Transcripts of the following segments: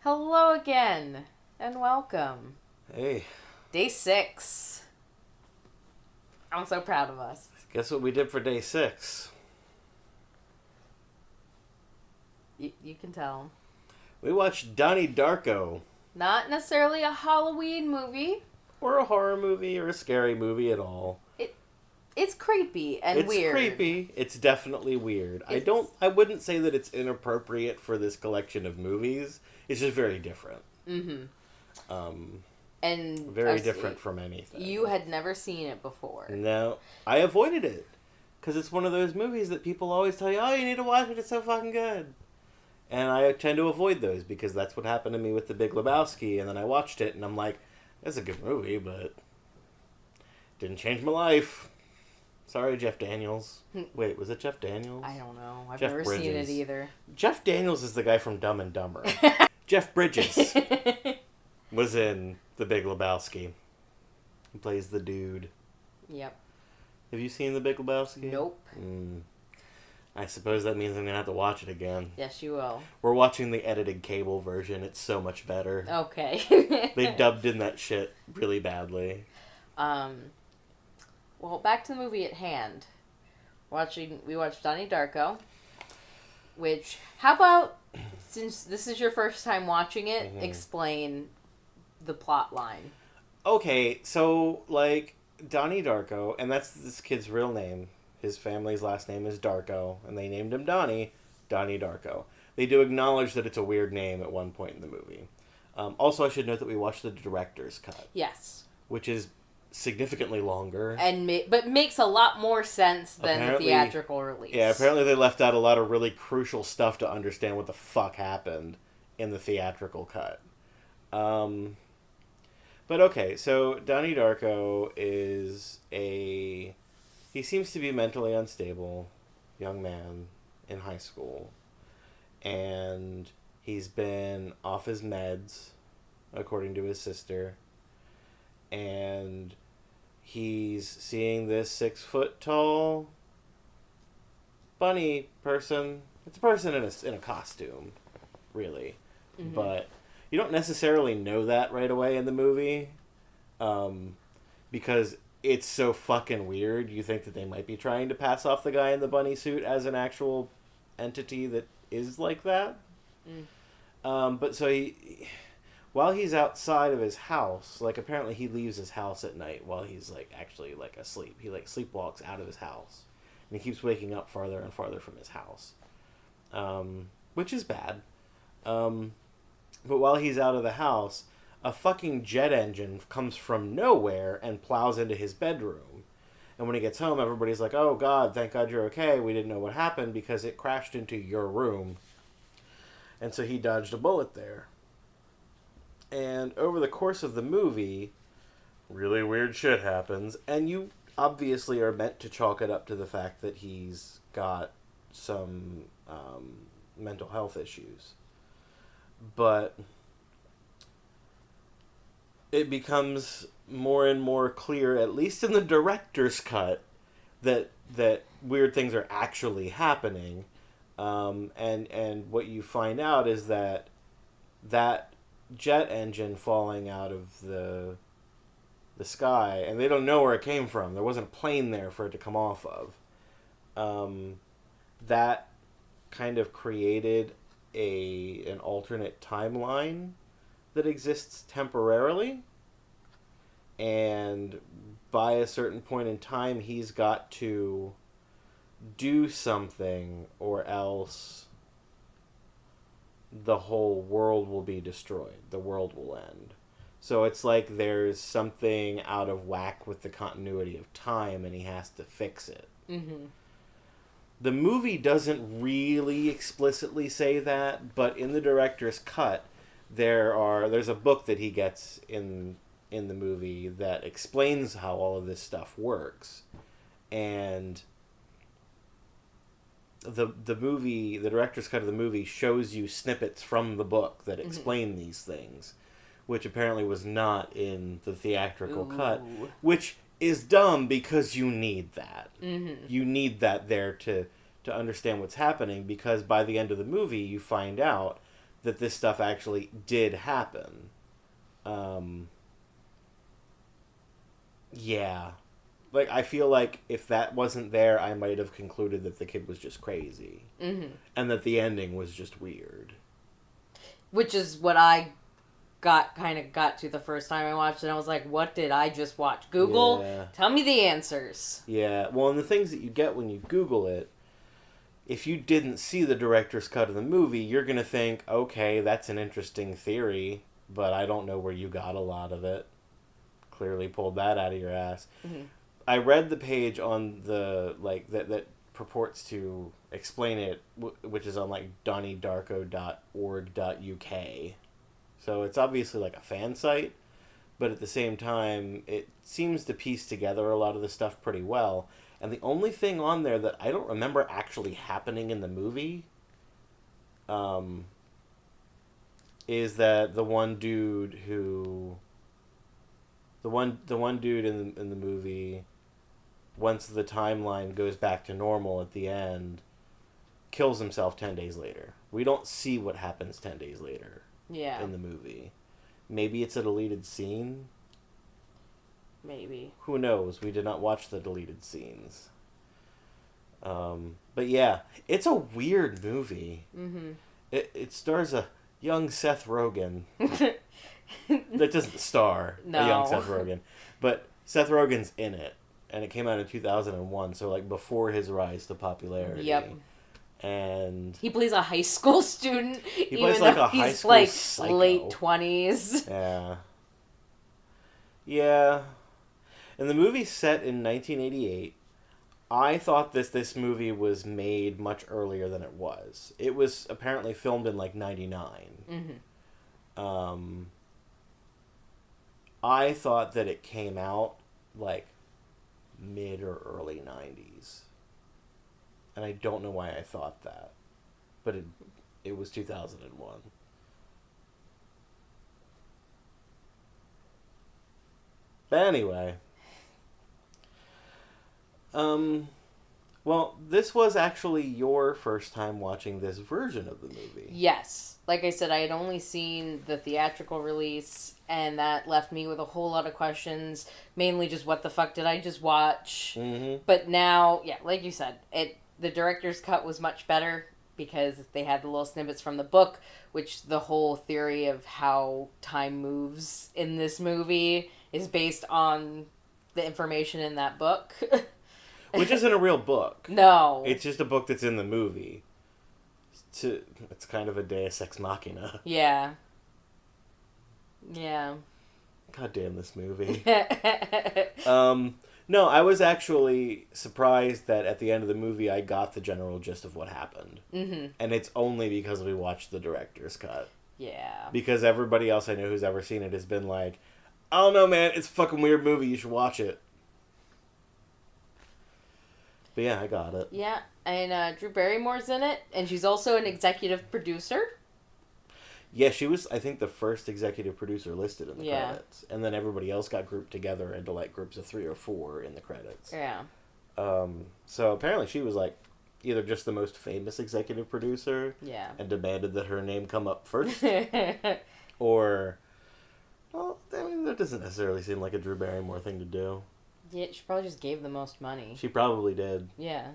Hello again, and welcome. Hey, Day 6. I'm so proud of us. guess what we did for day 6? You can tell. We watched Donnie Darko. Not necessarily a Halloween movie. Or a horror movie or a scary movie at all. It's creepy and weird. It's creepy. It's definitely weird. I wouldn't say that it's inappropriate for this collection of movies. It's just very different. And very different from anything. You had never seen it before. No, I avoided it. Because it's one of those movies that people always tell you, oh, you need to watch it, it's so fucking good. And I tend to avoid those because that's what happened to me with The Big Lebowski. And then I watched it and I'm like, that's a good movie, but didn't change my life. Sorry, Jeff Daniels. Wait, was it Jeff Daniels? I don't know. I've Jeff never Bridges. seen it either. Jeff Daniels is the guy from Dumb and Dumber. Jeff Bridges was in The Big Lebowski. He plays the dude. Yep. Have you seen The Big Lebowski? Nope. I suppose that means I'm going to have to watch it again. Yes, you will. We're watching the edited cable version. It's so much better. Okay. They dubbed in that shit really badly. Well, back to the movie at hand. We watched Donnie Darko, which, how about, since this is your first time watching it, explain the plot line. Okay, so, Donnie Darko, and that's this kid's real name. His family's last name is Darko, and they named him Donnie Darko. They do acknowledge that it's a weird name at one point in the movie. Also, I should note that we watched the director's cut. Yes. Which is significantly longer. But makes a lot more sense than the theatrical release. Yeah, apparently they left out a lot of really crucial stuff to understand what the fuck happened in the theatrical cut. But okay, so Donnie Darko is he seems to be a mentally unstable young man in high school. And he's been off his meds, according to his sister. And he's seeing this 6-foot-tall bunny person. It's a person in a costume, really. Mm-hmm. But you don't necessarily know that right away in the movie, because it's so fucking weird. You think that they might be trying to pass off the guy in the bunny suit as an actual entity that is like that. But so while he's outside of his house, apparently he leaves his house at night while he's actually asleep. He sleepwalks out of his house, and he keeps waking up farther and farther from his house, which is bad. But while he's out of the house, a fucking jet engine comes from nowhere and plows into his bedroom. And when he gets home, everybody's like, "Oh God, thank God you're okay. We didn't know what happened because it crashed into your room." And so he dodged a bullet there. And over the course of the movie, really weird shit happens. And you obviously are meant to chalk it up to the fact that he's got some mental health issues. But it becomes more and more clear, at least in the director's cut, that weird things are actually happening. And what you find out is that jet engine falling out of the sky, and they don't know where it came from. There wasn't a plane there for it to come off of. That kind of created an alternate timeline that exists temporarily, and by a certain point in time, he's got to do something, or else the whole world will be destroyed. The world will end. So it's like there's something out of whack with the continuity of time, and he has to fix it. Mm-hmm. The movie doesn't really explicitly say that, but in the director's cut, there's a book that he gets in the movie that explains how all of this stuff works. And the director's cut of the movie shows you snippets from the book that explain these things, which apparently was not in the theatrical cut, which is dumb because you need that. Mm-hmm. You need that there to understand what's happening, because by the end of the movie you find out that this stuff actually did happen. Yeah. Like, I feel like if that wasn't there, I might have concluded that the kid was just crazy. Mm-hmm. And that the ending was just weird. Which is what I got to the first time I watched it. I was like, what did I just watch? Google, tell me the answers. Yeah, well, and the things that you get when you Google it, if you didn't see the director's cut of the movie, you're going to think, okay, that's an interesting theory, but I don't know where you got a lot of it. Clearly pulled that out of your ass. Mm-hmm. I read the page on the, like, that purports to explain it, which is on, like, donniedarko.org.uk. So it's obviously, like, a fan site, but at the same time, it seems to piece together a lot of the stuff pretty well. And the only thing on there that I don't remember actually happening in the movie is that the one dude who... The one dude in the movie, once the timeline goes back to normal at the end, kills himself 10 days later. We don't see what happens 10 days later in the movie. Maybe it's a deleted scene? Maybe. Who knows? We did not watch the deleted scenes. But yeah, it's a weird movie. Mm-hmm. It stars a young Seth Rogen. That doesn't star a young Seth Rogen. But Seth Rogen's in it. And it came out in 2001, so like before his rise to popularity. Yep. And he plays a high school student. He plays like a high school like psycho. Late 20s. Yeah. Yeah. And the movie's set in 1988. I thought this movie was made much earlier than it was. It was apparently filmed in like 99. Mm-hmm. I thought that it came out like mid or early 90s. And I don't know why I thought that. But it was 2001. But anyway. Well, this was actually your first time watching this version of the movie. Yes. Like I said, I had only seen the theatrical release, and that left me with a whole lot of questions. Mainly just, what the fuck did I just watch? Mm-hmm. But now, yeah, like you said, the director's cut was much better because they had the little snippets from the book, which the whole theory of how time moves in this movie is based on the information in that book. Which isn't a real book. No. It's just a book that's in the movie. It's kind of a deus ex machina. Yeah. Yeah. God damn this movie. No, I was actually surprised that at the end of the movie I got the general gist of what happened. Mm-hmm. And it's only because we watched the director's cut. Yeah. Because everybody else I know who's ever seen it has been like, I don't know, man, it's a fucking weird movie, you should watch it. But yeah, I got it. Yeah, and Drew Barrymore's in it, and she's also an executive producer. Yeah, she was, I think, the first executive producer listed in the credits. And then everybody else got grouped together into, like, groups of 3 or 4 in the credits. Yeah. So apparently she was, like, either just the most famous executive producer and demanded that her name come up first, or, well, I mean, that doesn't necessarily seem like a Drew Barrymore thing to do. Yeah, she probably just gave the most money. She probably did. Yeah.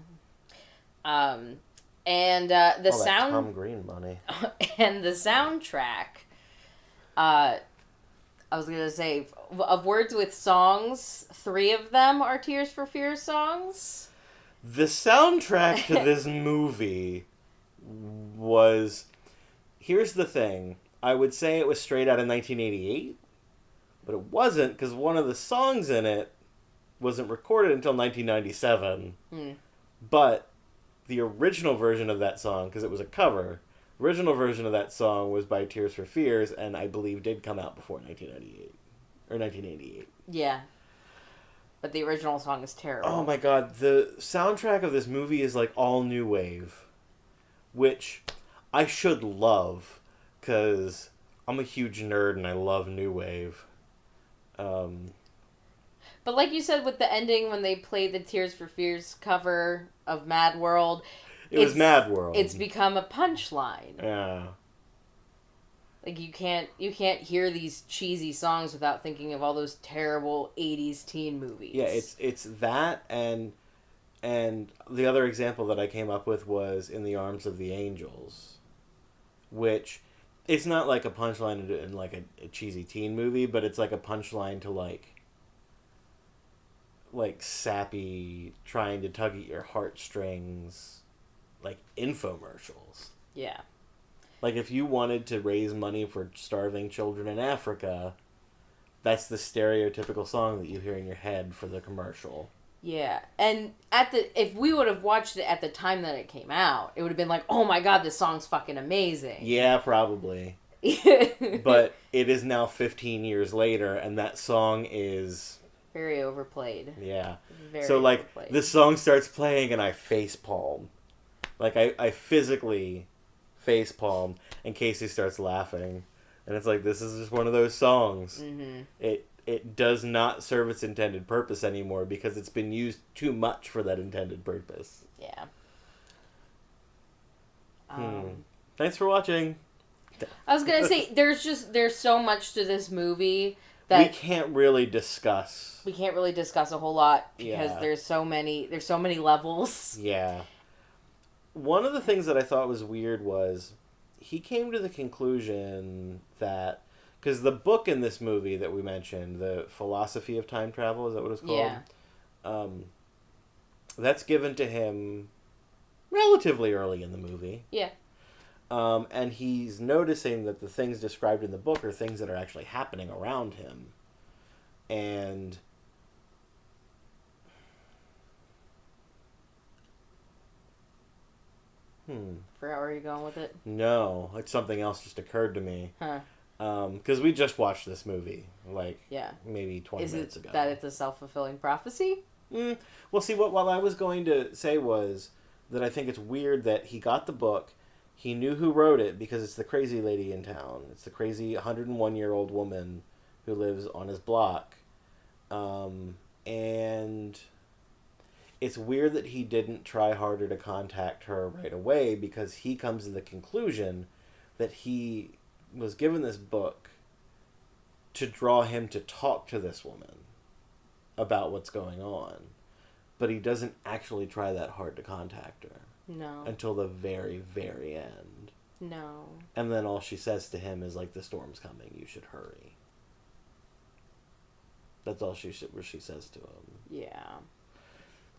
And the all sound... that Tom Green money. And the soundtrack, I was going to say, of Words with Songs, 3 of them are Tears for Fears songs. The soundtrack to this movie was... Here's the thing. I would say it was straight out of 1988, but it wasn't, because one of the songs in it wasn't recorded until 1997. But the original version of that song, because it was a cover, original version of that song was by Tears for Fears, and I believe did come out before 1998. Or 1988. Yeah. But the original song is terrible. Oh my god, the soundtrack of this movie is like all new wave. Which I should love, because I'm a huge nerd and I love new wave. But like you said with the ending, when they played the Tears for Fears cover of Mad World... It was Mad World. It's become a punchline. Yeah. Like you can't hear these cheesy songs without thinking of all those terrible 80s teen movies. Yeah, it's that and the other example that I came up with was In the Arms of the Angels, which it's not like a punchline in like a cheesy teen movie, but it's like a punchline to like sappy trying to tug at your heartstrings like infomercials. Yeah. Like if you wanted to raise money for starving children in Africa, that's the stereotypical song that you hear in your head for the commercial. Yeah. And if we would have watched it at the time that it came out, it would have been like, "Oh my god, this song's fucking amazing." Yeah, probably. But it is now 15 years later and that song is very overplayed. Yeah. Very so like overplayed. the song starts playing and I facepalm. Like I physically facepalm and Casey starts laughing. And it's like, this is just one of those songs. Mm-hmm. It does not serve its intended purpose anymore because it's been used too much for that intended purpose. Yeah. Thanks for watching. I was gonna say, there's so much to this movie that we can't really discuss a whole lot because there's so many levels. Yeah. One of the things that I thought was weird was he came to the conclusion that because the book in this movie that we mentioned, the Philosophy of Time Travel, is that what it's called? Yeah. That's given to him relatively early in the movie. Yeah. And he's noticing that the things described in the book are things that are actually happening around him. And Forgot where you're going with it? No, it's something else just occurred to me. Huh. Because we just watched this movie, maybe 20 Is minutes it ago. that it's a self-fulfilling prophecy? Well, see, what I was going to say was that I think it's weird that he got the book, he knew who wrote it because it's the crazy lady in town. It's the crazy 101-year-old woman who lives on his block. And it's weird that he didn't try harder to contact her right away because he comes to the conclusion that he was given this book to draw him to talk to this woman about what's going on. But he doesn't actually try that hard to contact her. No. Until the very, very end. No. And then all she says to him is like, the storm's coming, you should hurry. That's all she says to him. Yeah.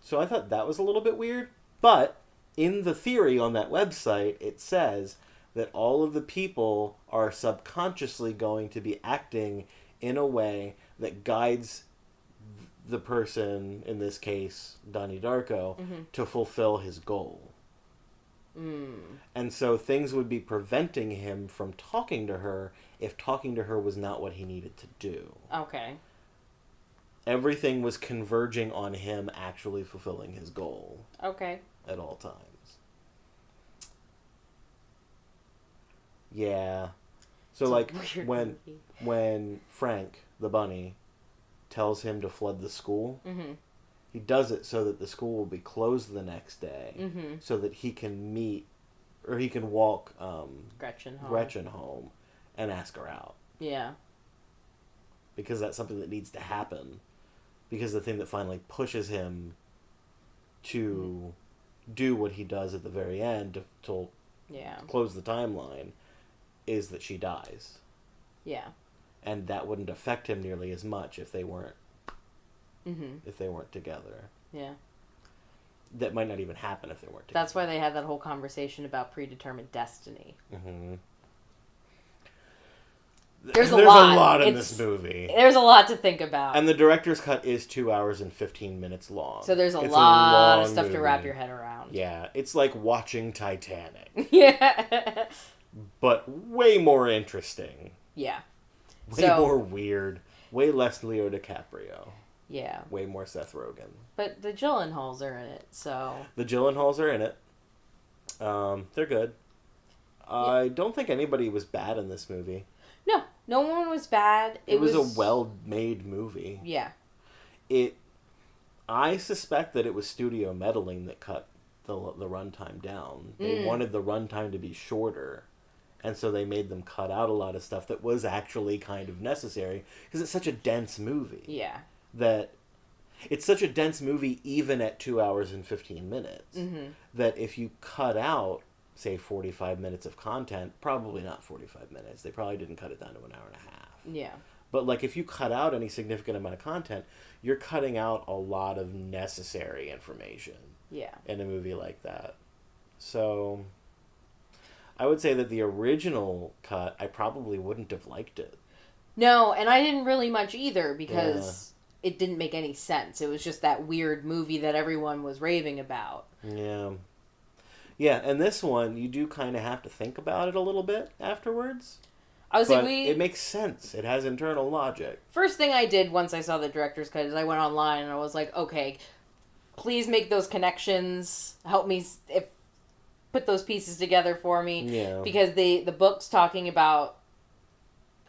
So I thought that was a little bit weird. But in the theory on that website, it says that all of the people are subconsciously going to be acting in a way that guides the person, in this case, Donnie Darko, to fulfill his goal. And so things would be preventing him from talking to her if talking to her was not what he needed to do. Okay. Everything was converging on him actually fulfilling his goal. Okay. At all times. Yeah. So it's like when Frank, the bunny, tells him to flood the school, he does it so that the school will be closed the next day, so that he can walk Gretchen home and ask her out. Yeah. Because that's something that needs to happen. Because the thing that finally pushes him to do what he does at the very end to close the timeline is that she dies. Yeah. And that wouldn't affect him nearly as much if they weren't together. Yeah. That might not even happen if they weren't together. That's why they had that whole conversation about predetermined destiny. There's a lot in this movie. There's a lot to think about. And the director's cut is 2 hours and 15 minutes long. So there's a lot of stuff to wrap your head around. Yeah, it's like watching Titanic. Yeah. But way more interesting. Yeah. Way more weird. Way less Leo DiCaprio. Yeah. Way more Seth Rogen. But the Gyllenhaals are in it, so... The Gyllenhaals are in it. They're good. Yeah. I don't think anybody was bad in this movie. No one was bad. It was a well-made movie. Yeah. I suspect that it was studio meddling that cut the runtime down. They wanted the runtime to be shorter, And so they made them cut out a lot of stuff that was actually kind of necessary because it's such a dense movie. Yeah. That it's such a dense movie even at 2 hours and 15 minutes. Mm-hmm. That if you cut out, say, 45 minutes of content, probably not 45 minutes. They probably didn't cut it down to an hour and a half. Yeah. But, like, if you cut out any significant amount of content, you're cutting out a lot of necessary information. Yeah. In a movie like that. So, I would say that the original cut, I probably wouldn't have liked it. No, and I didn't really much either because it didn't make any sense. It was just that weird movie that everyone was raving about. Yeah. Yeah, and this one, you do kind of have to think about it a little bit afterwards. I was but like, it makes sense. It has internal logic. First thing I did once I saw the director's cut is I went online and I was like, okay, please make those connections. Help me put those pieces together for me. Yeah. Because the book's talking about,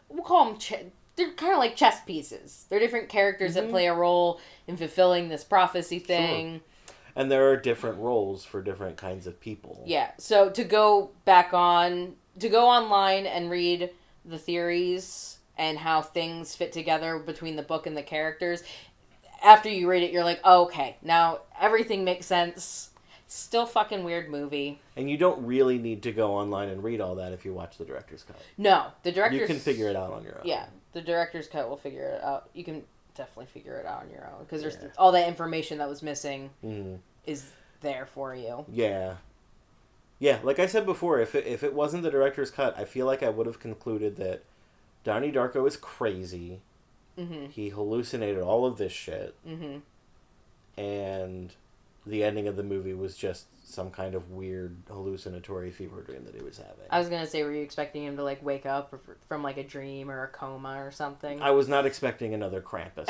we'll call them, they're kind of like chess pieces. They're different characters that play a role in fulfilling this prophecy thing. Sure. And there are different roles for different kinds of people. Yeah. So to go online and read the theories and how things fit together between the book and the characters, after you read it, you're like, oh, okay, now everything makes sense. Still fucking weird movie. And you don't really need to go online and read all that if you watch the director's cut. No, the director's... You can figure it out on your own. Yeah, the director's cut will figure it out. You can definitely figure it out on your own. Because there's all that information that was missing is there for you. Yeah. Yeah, like I said before, if it wasn't the director's cut, I feel like I would have concluded that Donnie Darko is crazy. Mm-hmm. He hallucinated all of this shit. Mm-hmm. And the ending of the movie was just some kind of weird hallucinatory fever dream that he was having. I was going to say, were you expecting him to, like, wake up from, like, a dream or a coma or something? I was not expecting another Krampus.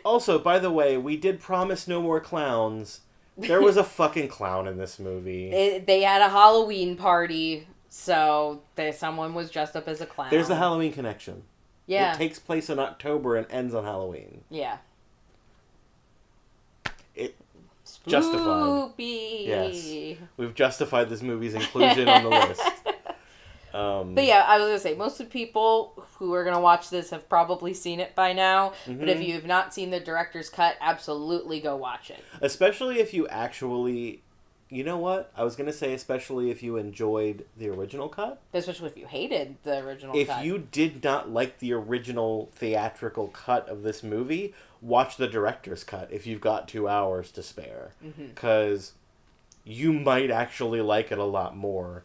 Also, by the way, we did promise no more clowns. There was a fucking clown in this movie. They had a Halloween party, so someone was dressed up as a clown. There's the Halloween connection. Yeah. It takes place in October and ends on Halloween. Yeah. Spooky. Justified. Yes. We've justified this movie's inclusion on the list. But yeah, I was going to say, most of the people who are going to watch this have probably seen it by now. Mm-hmm. But if you have not seen the director's cut, absolutely go watch it. Especially if you actually... You know what? I was going to say especially if you enjoyed the original cut. Especially if you hated the original cut. If you did not like the original theatrical cut of this movie, watch the director's cut if you've got 2 hours to spare. Because you might actually like it a lot more.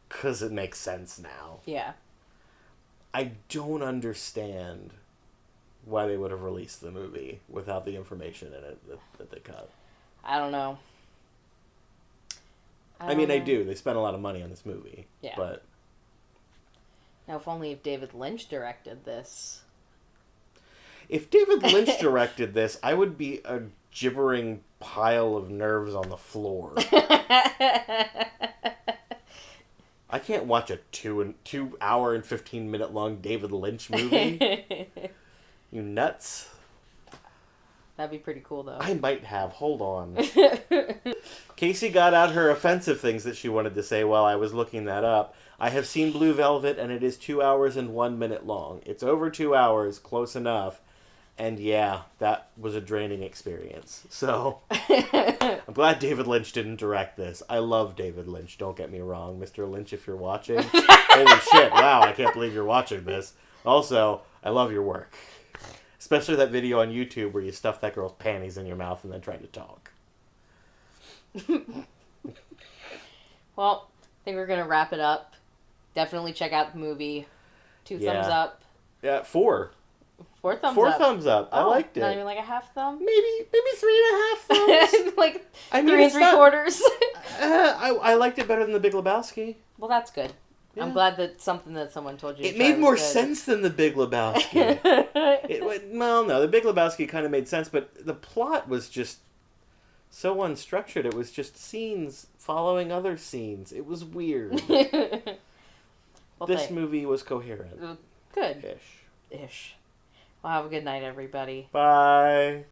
Because it makes sense now. Yeah. I don't understand why they would have released the movie without the information in it that they cut. I don't know. I mean, I do. They spent a lot of money on this movie. Yeah. But now, if only if David Lynch directed this. If David Lynch directed this, I would be a gibbering pile of nerves on the floor. I can't watch a 2 hour and 15 minute long David Lynch movie. You nuts? That'd be pretty cool, though. I might have. Hold on. Casey got out her offensive things that she wanted to say while I was looking that up. I have seen Blue Velvet, and it is 2 hours and 1 minute long. It's over 2 hours, close enough. And yeah, that was a draining experience. So, I'm glad David Lynch didn't direct this. I love David Lynch, don't get me wrong. Mr. Lynch, if you're watching. Holy shit, wow, I can't believe you're watching this. Also, I love your work. Especially that video on YouTube where you stuff that girl's panties in your mouth and then try to talk. Well, I think we're going to wrap it up. Definitely check out the movie. 2 thumbs up. Yeah, 4. 4 thumbs up. 4 thumbs up. I liked it. Not even like a half thumb? Maybe 3.5 thumbs. Like 3 3/4. I liked it better than The Big Lebowski. Well, that's good. Yeah. I'm glad that something that someone told you to try made more good. sense than The Big Lebowski. Well, no, The Big Lebowski kind of made sense, but the plot was just so unstructured. It was just scenes following other scenes. It was weird. Well, this movie was coherent. Good. Ish. Well, have a good night, everybody. Bye.